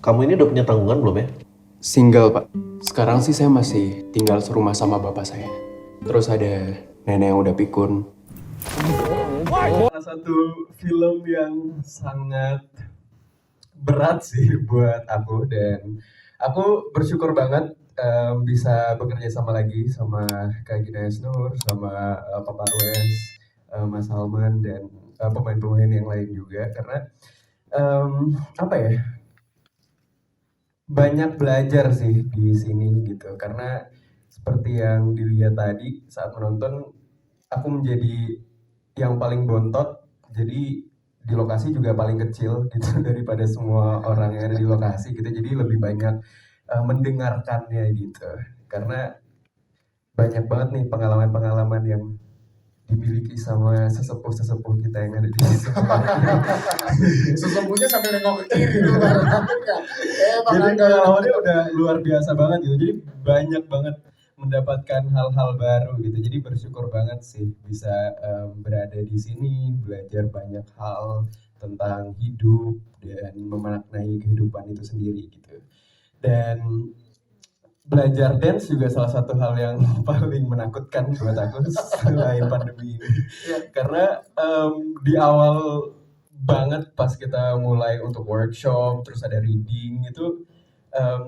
Kamu ini udah punya tanggungan belum ya? Single, Pak. Sekarang sih saya masih tinggal serumah sama bapak saya. Terus ada nenek yang udah pikun. Salah satu film yang sangat berat sih buat aku, dan aku bersyukur banget bisa bekerja sama lagi sama Kak Gina Esnur, sama Papa Rues, Mas Salman, dan pemain-pemain yang lain juga, karena apa ya, banyak belajar sih di sini gitu, karena seperti yang dilihat tadi saat menonton, aku menjadi yang paling bontot, jadi di lokasi juga paling kecil gitu daripada semua orang yang ada di lokasi gitu, jadi lebih banyak mendengarkannya gitu, karena banyak banget nih pengalaman-pengalaman yang dimiliki sama sesepuh-sesepuh kita yang ada di sebelah. Sesungguhnya sampai nengok ke kiri tuh baru takut kan. Jadi pengalamannya udah luar biasa banget gitu. Jadi banyak banget mendapatkan hal-hal baru gitu. Jadi bersyukur banget sih bisa berada di sini, belajar banyak hal tentang hidup dan memaknai kehidupan itu sendiri gitu. Dan belajar dance juga salah satu hal yang paling menakutkan buat aku selain pandemi ini. Karena di awal banget pas kita mulai untuk workshop, terus ada reading itu,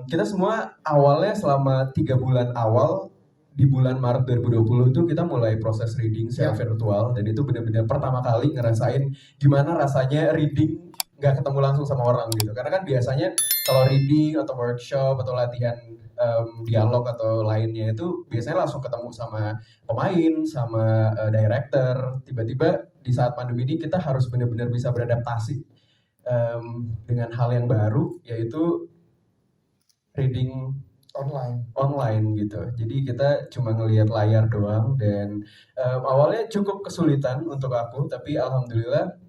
kita semua awalnya selama 3 bulan awal di bulan Maret 2020 itu kita mulai proses reading secara virtual, dan itu benar-benar pertama kali ngerasain gimana rasanya reading nggak ketemu langsung sama orang gitu. Karena kan biasanya kalau reading atau workshop atau latihan dialog atau lainnya itu biasanya langsung ketemu sama pemain, sama director. Tiba-tiba di saat pandemi ini kita harus benar-benar bisa beradaptasi dengan hal yang baru, yaitu reading online gitu. Jadi kita cuma ngelihat layar doang, dan awalnya cukup kesulitan untuk aku, tapi alhamdulillah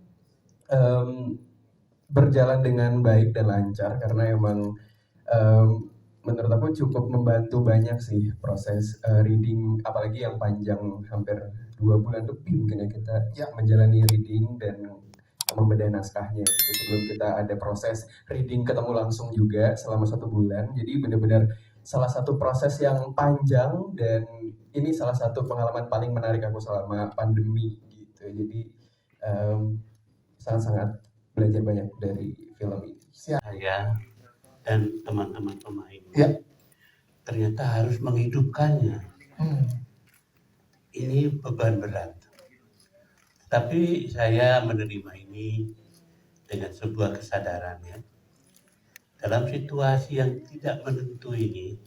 berjalan dengan baik dan lancar, karena emang menurut aku cukup membantu banyak sih proses reading, apalagi yang panjang hampir 2 bulan lebih mungkin ya kita menjalani reading dan membedah naskahnya gitu. Sebelum kita ada proses reading ketemu langsung juga selama 1 bulan. Jadi benar-benar salah satu proses yang panjang, dan ini salah satu pengalaman paling menarik aku selama pandemi gitu. Jadi sangat-sangat belajar banyak dari film ini. Saya dan teman-teman pemain ternyata harus menghidupkannya. Ini beban berat. Tapi saya menerima ini dengan sebuah kesadaran ya. Dalam situasi yang tidak menentu ini,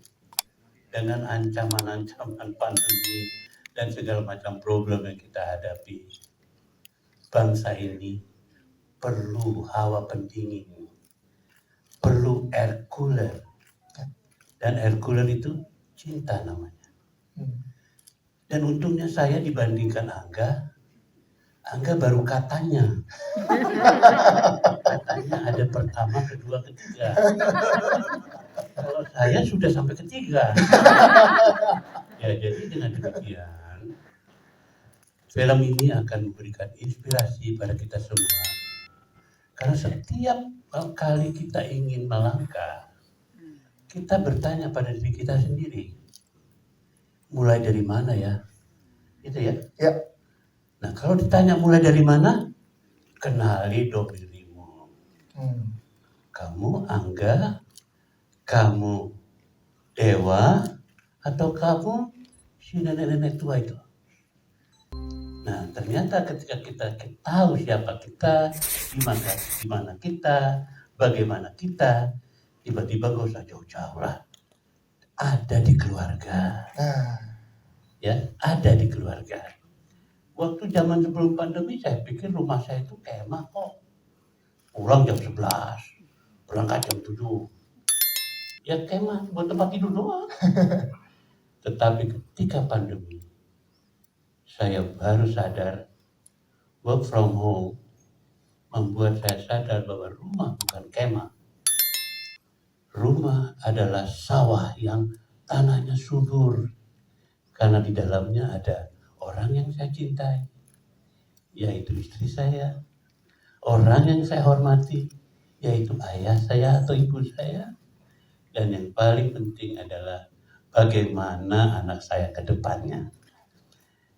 dengan ancaman-ancaman pandemi dan segala macam problem yang kita hadapi, bangsa ini perlu hawa pendingin, perlu air cooler, dan air cooler itu cinta namanya. Dan untungnya saya dibandingkan Angga baru katanya ada pertama, kedua, ketiga. Kalau saya sudah sampai ketiga. Ya, jadi dengan demikian film ini akan memberikan inspirasi pada kita semua. Karena setiap kali kita ingin melangkah, kita bertanya pada diri kita sendiri, mulai dari mana ya? Itu ya? Ya. Nah, kalau ditanya mulai dari mana, kenali dong dirimu. Kamu Angga, kamu Dewa, atau kamu si nenek-nenek tua itu? Nah, ternyata ketika kita tahu siapa kita, di mana kita, bagaimana kita, tiba-tiba gak usah jauh-jauh lah. Ada di keluarga. Ya, ada di keluarga. Waktu zaman sebelum pandemi saya pikir rumah saya itu kemah kok. Pulang jam 11, berangkat jam 7. Ya kemah buat tempat tidur doang. Tetapi ketika pandemi, saya baru sadar work from home membuat saya sadar bahwa rumah bukan kemah. Rumah adalah sawah yang tanahnya subur, karena di dalamnya ada orang yang saya cintai, yaitu istri saya, orang yang saya hormati, yaitu ayah saya atau ibu saya. Dan yang paling penting adalah bagaimana anak saya ke depannya.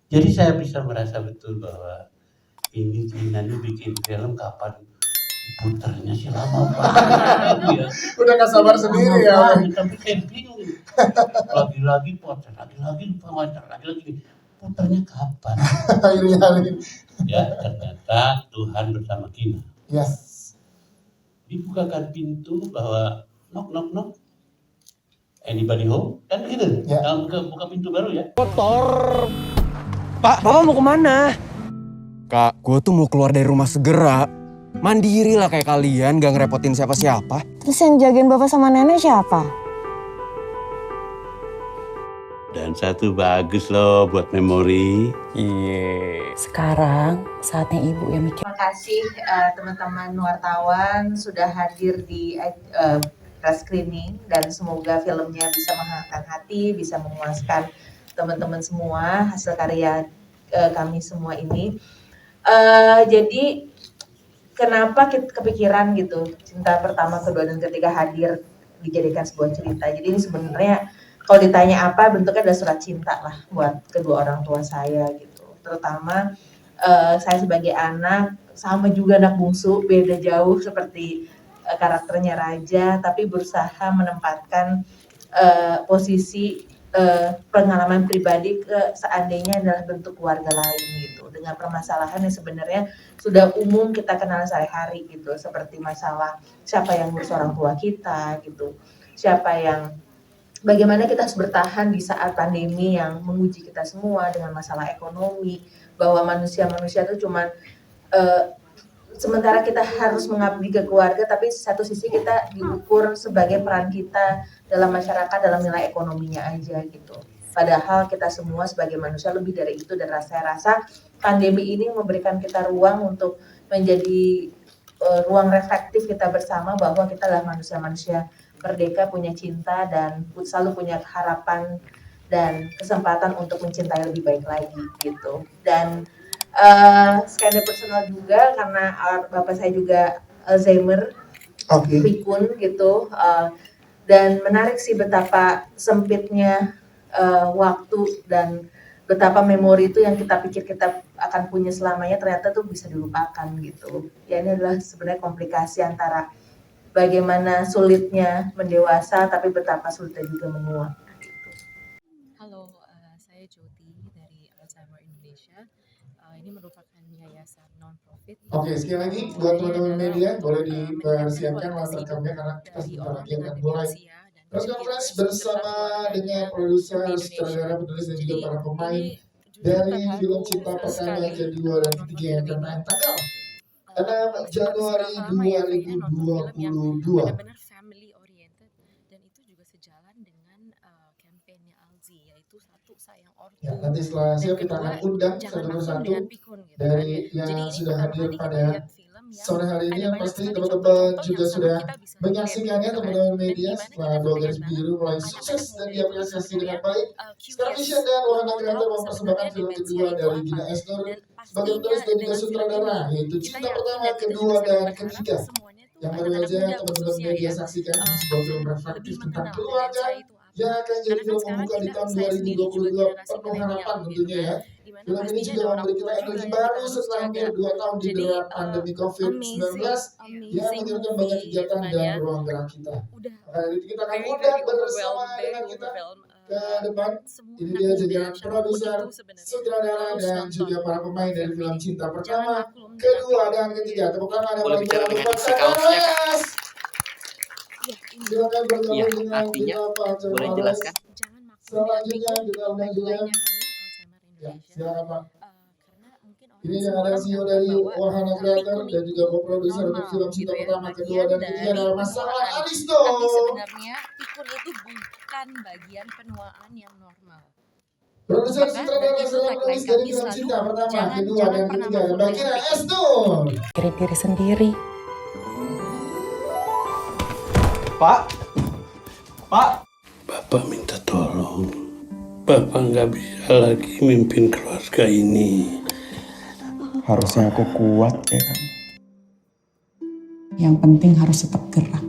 Jadi saya bisa merasa betul bahwa ini Gina ini bikin film kapan puternya sih lama banget ya. Udah gak sabar sendiri ya. Tapi saya bingung. Lagi-lagi potret, lagi-lagi pengajar, lagi-lagi puternya kapan? Iri-iri. Ya ternyata Tuhan bersama Gina. Yes. Dibukakan pintu bahwa knock knock knock. Anybody home? Kan gitu. Ya. Buka pintu baru ya. Pak, Bapak mau kemana? Kak, gue tuh mau keluar dari rumah segera. Mandiri lah kayak kalian, gak ngerepotin siapa-siapa. Terus yang jagain bapak sama nenek siapa? Dan satu bagus loh buat memori. Iya. Sekarang saatnya ibu yang mikir. Terima kasih teman-teman wartawan sudah hadir di press screening dan semoga filmnya bisa menghangatkan hati, bisa memuaskan teman-teman semua hasil karya kami semua ini. Jadi kenapa kita kepikiran gitu cinta pertama, kedua dan ketiga hadir dijadikan sebuah cerita. Jadi ini sebenarnya kalau ditanya apa bentuknya adalah surat cinta lah buat kedua orang tua saya gitu. Terutama saya sebagai anak sama juga anak bungsu, beda jauh seperti karakternya Raja, tapi berusaha menempatkan posisi pengalaman pribadi ke seandainya adalah bentuk keluarga lain gitu, dengan permasalahan yang sebenarnya sudah umum kita kenal sehari-hari gitu, seperti masalah siapa yang ngurus orang tua kita gitu, bagaimana kita harus bertahan di saat pandemi yang menguji kita semua dengan masalah ekonomi, bahwa manusia itu cuma sementara kita harus mengabdi ke keluarga, tapi satu sisi kita diukur sebagai peran kita dalam masyarakat dalam nilai ekonominya aja gitu. Padahal kita semua sebagai manusia lebih dari itu, dan saya rasa pandemi ini memberikan kita ruang untuk menjadi ruang reflektif kita bersama bahwa kita adalah manusia-manusia merdeka, punya cinta, dan selalu punya harapan dan kesempatan untuk mencintai lebih baik lagi gitu. Dan skandal personal juga karena bapak saya juga Alzheimer, pikun gitu, dan menarik sih betapa sempitnya waktu dan betapa memori itu yang kita pikir kita akan punya selamanya ternyata tuh bisa dilupakan gitu. Ya ini adalah sebenarnya komplikasi antara bagaimana sulitnya mendewasa tapi betapa sulitnya juga menua. Halo, saya Jyoti dari Alzheimer Indonesia. Ini merupakan yayasan non-profit. Oke, sekali lagi buat teman-teman media boleh dipersiapkan latar rekamnya karena kita sebentar lagi akan mulai press conference bersama dengan produser, sutradara, penulis dan juga para pemain dari film Cinta Pertama, Kedua dan Ketiga yang akan main tanggal 6 Januari 2022. Benar-benar family oriented dan itu juga sejalan dengan kampanye Alzi, yaitu satu sayang ortu. Ya, nanti setelah siap kita akan undang satu persatu dari yang sudah hadir pada sore hari ini, yang pasti teman-teman juga sudah menyaksikannya, teman-teman media, setelah 2 garis biru mulai sukses dan diapresiasi dengan baik. Starvision dan Wahana Kreator mempersembahkan film kedua dari Gina Esnur sebagai penulis dan juga sutradara, yaitu Cinta Pertama, Kedua dan Ketiga. Yang baru aja teman-teman media saksikan sebuah film reflektif tentang keluarga yang akan jadi film pembuka di tahun 2022, penuh harapan tentunya ya. Film ini juga memberi kita energi baru setelah hampir 2 tahun di dalam pandemi COVID-19 yang menyebabkan banyak kegiatan dan ruang gerak kita. Hari ini kita akan undang bersama dengan kita ke depan. Ini dia jajaran produser, sutradara dan juga para pemain dari film Cinta Pertama, Kedua dan Ketiga. Tepuk tangan yang paling besar buat saya. Silakan bergabung dengan kita Pak Charles. Selanjutnya kita undang juga. Ya, silakan Pak. Ini yang ada CEO dari Wahana Kreator dan juga co-produser untuk film Cinta Pertama, Kedua dan Ketiga adalah Mas Sawan Aristo. Tapi sebenarnya pikun itu bukan bagian penuaan yang normal. Produser sutradara serta penulis dari film Cinta Pertama, Kedua dan Ketiga Mbak Gina Esnur. Diri sendiri. Pak? Bapak minta tolong. Bapak nggak bisa lagi mimpin keluarga ini. Harusnya aku kuat ya kan? Yang penting harus tetap gerak.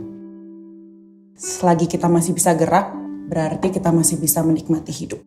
Selagi kita masih bisa gerak, berarti kita masih bisa menikmati hidup.